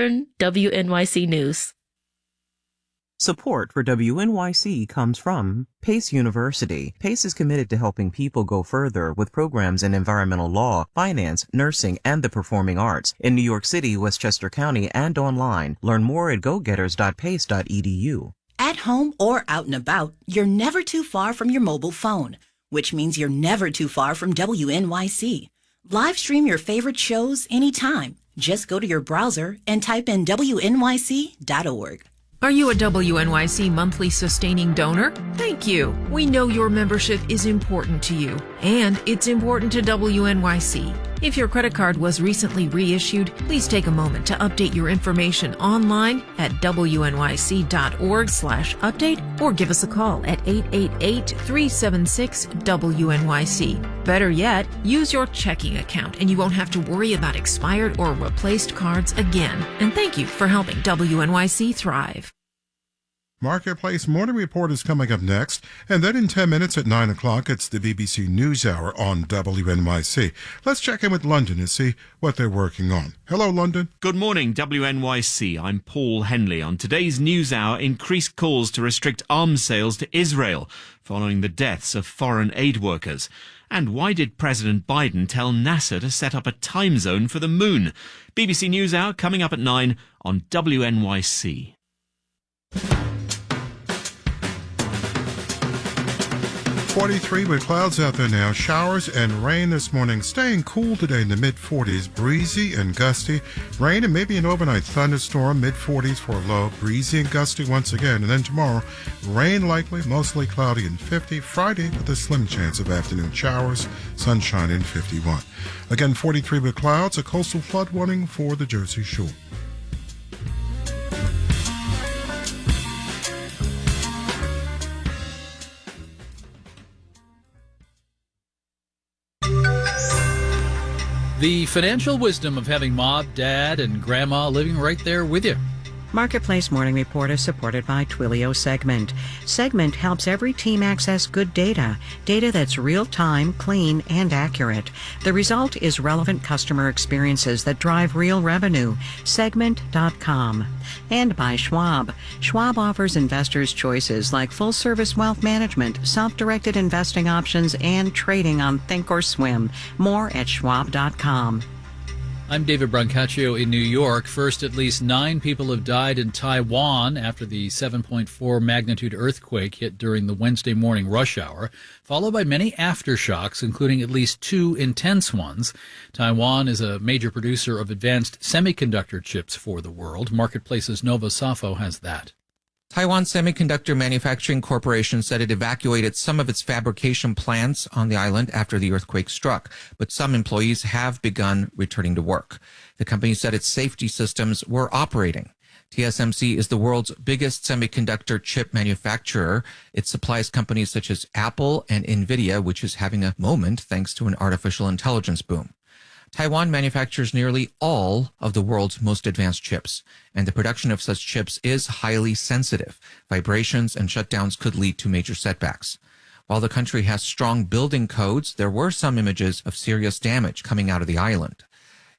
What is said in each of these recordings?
WNYC News. Support for WNYC comes from Pace University. Pace is committed to helping people go further with programs in environmental law, finance, nursing, and the performing arts in New York City, Westchester County, and online. Learn more at gogetters.pace.edu. At home or out and about, you're never too far from your mobile phone, which means you're never too far from WNYC. Live stream your favorite shows anytime. Just go to your browser and type in WNYC.org. Are you a WNYC monthly sustaining donor? Thank you. We know your membership is important to you, and it's important to WNYC. If your credit card was recently reissued, please take a moment to update your information online at wnyc.org/update or give us a call at 888-376-WNYC. Better yet, use your checking account and you won't have to worry about expired or replaced cards again. And thank you for helping WNYC thrive. Marketplace Morning Report is coming up next, and then in 10 minutes at 9 o'clock, it's the BBC NewsHour on WNYC. Let's check in with London and see what they're working on. Hello, London. Good morning, WNYC. I'm Paul Henley. On today's NewsHour, increased calls to restrict arms sales to Israel following the deaths of foreign aid workers. And why did President Biden tell NASA to set up a time zone for the moon? BBC NewsHour coming up at 9 on WNYC. 43 with clouds out there now. Showers and rain this morning. Staying cool today in the mid-40s. Breezy and gusty. Rain and maybe an overnight thunderstorm. Mid-40s for a low. Breezy and gusty once again. And then tomorrow, rain likely, mostly cloudy and 50. Friday with a slim chance of afternoon showers. Sunshine in 51. Again, 43 with clouds. A coastal flood warning for the Jersey Shore. The financial wisdom of having mom, dad, and grandma living right there with you. Marketplace Morning Report is supported by Twilio Segment. Segment helps every team access good data that's real-time, clean, and accurate. The result is relevant customer experiences that drive real revenue. Segment.com. And by Schwab. Schwab offers investors choices like full-service wealth management, self-directed investing options, and trading on Thinkorswim. More at Schwab.com. I'm David Brancaccio in New York. First, at least 9 people have died in Taiwan after the 7.4 magnitude earthquake hit during the Wednesday morning rush hour, followed by many aftershocks, including at least 2 intense ones. Taiwan is a major producer of advanced semiconductor chips for the world. Marketplace's Nova Safo has that. Taiwan Semiconductor Manufacturing Corporation said it evacuated some of its fabrication plants on the island after the earthquake struck, but some employees have begun returning to work. The company said its safety systems were operating. TSMC is the world's biggest semiconductor chip manufacturer. It supplies companies such as Apple and Nvidia, which is having a moment thanks to an artificial intelligence boom. Taiwan manufactures nearly all of the world's most advanced chips, and the production of such chips is highly sensitive. Vibrations and shutdowns could lead to major setbacks. While the country has strong building codes, there were some images of serious damage coming out of the island.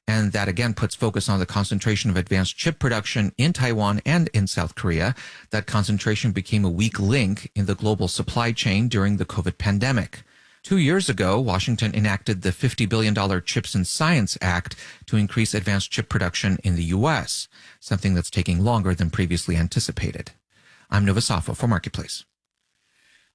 And that again puts focus on the concentration of advanced chip production in Taiwan and in South Korea. That concentration became a weak link in the global supply chain during the COVID pandemic. 2 years ago, Washington enacted the $50 billion CHIPS and Science Act to increase advanced chip production in the U.S., something that's taking longer than previously anticipated. I'm Nova Safo for Marketplace.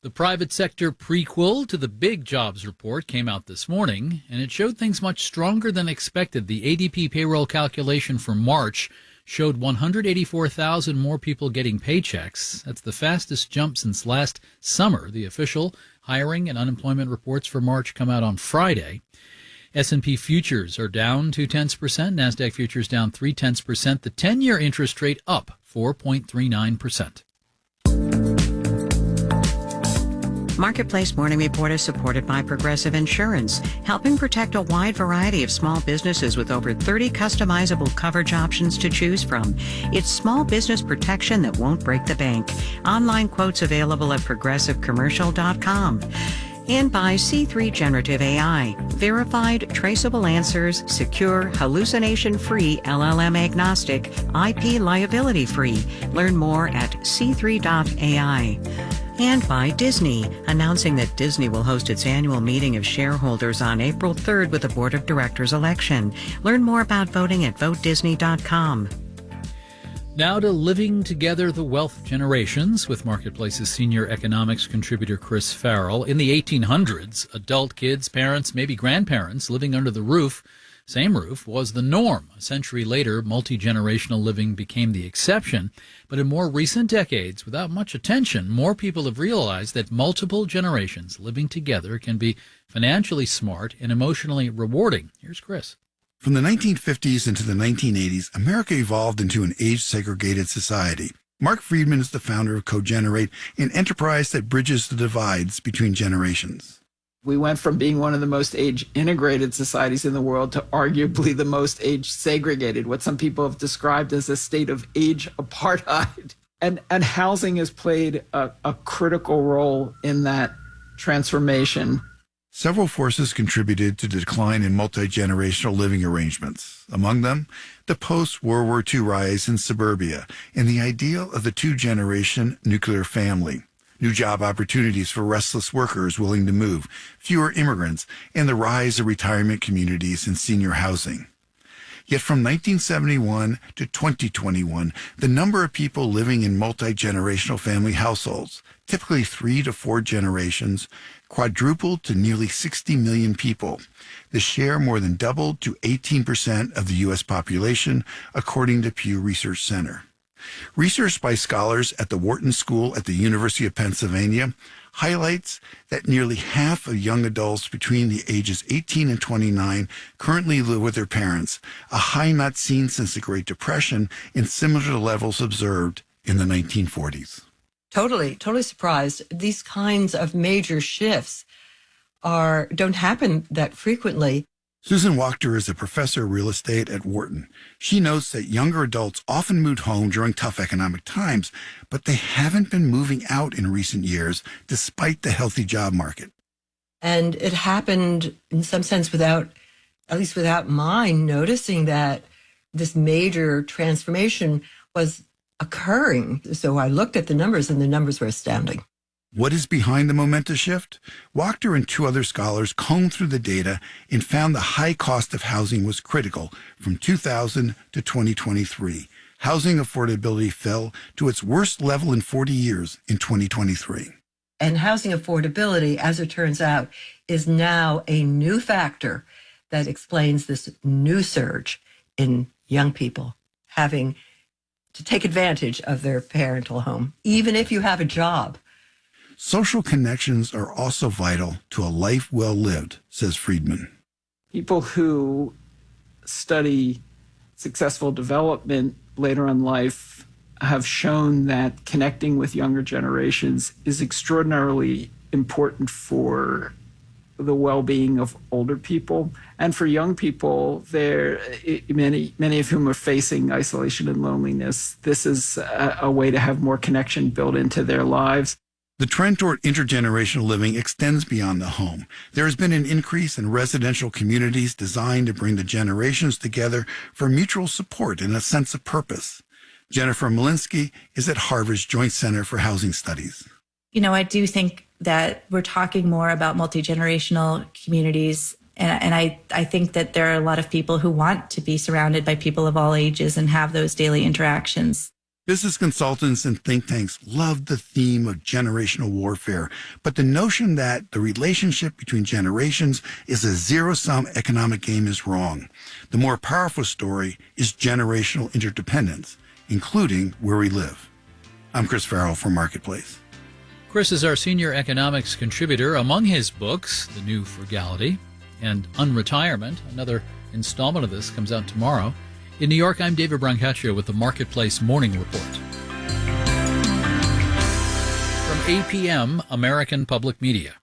The private sector prequel to the big jobs report came out this morning, and it showed things much stronger than expected. The ADP payroll calculation for March showed 184,000 more people getting paychecks. That's the fastest jump since last summer. The official hiring and unemployment reports for March come out on Friday. S&P futures are down 0.2%. NASDAQ futures down 0.3%. The 10-year interest rate up 4.39%. Marketplace Morning Report is supported by Progressive Insurance, helping protect a wide variety of small businesses with over 30 customizable coverage options to choose from. It's small business protection that won't break the bank. Online quotes available at progressivecommercial.com. And by C3 Generative AI, verified, traceable answers, secure, hallucination-free, LLM-agnostic, IP liability-free. Learn more at c3.ai. And by Disney, announcing that Disney will host its annual meeting of shareholders on April 3rd with a board of directors election. Learn more about voting at votedisney.com. Now to Living Together, the Wealth Generations, with Marketplace's senior economics contributor Chris Farrell. In the 1800s, adult kids, parents, maybe grandparents living under the roof, same roof, was the norm. A century later, multi-generational living became the exception. But in more recent decades, without much attention, more people have realized that multiple generations living together can be financially smart and emotionally rewarding. Here's Chris. From the 1950s into the 1980s, America evolved into an age-segregated society. Mark Friedman is the founder of Cogenerate, an enterprise that bridges the divides between generations. We went from being one of the most age-integrated societies in the world to arguably the most age-segregated, what some people have described as a state of age apartheid. And housing has played a critical role in that transformation. Several forces contributed to the decline in multi-generational living arrangements. Among them, the post-World War II rise in suburbia and the ideal of the two-generation nuclear family, new job opportunities for restless workers willing to move, fewer immigrants, and the rise of retirement communities and senior housing. Yet from 1971 to 2021, the number of people living in multi-generational family households, typically 3 to 4 generations, quadrupled to nearly 60 million people. The share more than doubled to 18% of the U.S. population, according to Pew Research Center. Research by scholars at the Wharton School at the University of Pennsylvania highlights that nearly half of young adults between the ages 18 and 29 currently live with their parents, a high not seen since the Great Depression and similar to levels observed in the 1940s. Totally surprised. These kinds of major shifts don't happen that frequently. Susan Wachter is a professor of real estate at Wharton. She notes that younger adults often moved home during tough economic times, but they haven't been moving out in recent years despite the healthy job market. And it happened in some sense without mine noticing that this major transformation was occurring. So I looked at the numbers, and the numbers were astounding. What is behind the momentous shift? Wachter and 2 other scholars combed through the data and found the high cost of housing was critical from 2000 to 2023. Housing affordability fell to its worst level in 40 years in 2023. And housing affordability, as it turns out, is now a new factor that explains this new surge in young people having to take advantage of their parental home, even if you have a job. Social connections are also vital to a life well lived, says Friedman. People who study successful development later in life have shown that connecting with younger generations is extraordinarily important for the well-being of older people. And for young people, many of whom are facing isolation and loneliness, this is a way to have more connection built into their lives. The trend toward intergenerational living extends beyond the home. There has been an increase in residential communities designed to bring the generations together for mutual support and a sense of purpose. Jennifer Malinsky is at Harvard's Joint Center for Housing Studies. I do think that we're talking more about multi-generational communities. And I think that there are a lot of people who want to be surrounded by people of all ages and have those daily interactions. Business consultants and think tanks love the theme of generational warfare, but the notion that the relationship between generations is a zero-sum economic game is wrong. The more powerful story is generational interdependence, including where we live. I'm Chris Farrell for Marketplace. Chris is our senior economics contributor. Among his books, The New Frugality and Unretirement, another installment of this comes out tomorrow. In New York, I'm David Brancaccio with the Marketplace Morning Report. From APM, American Public Media.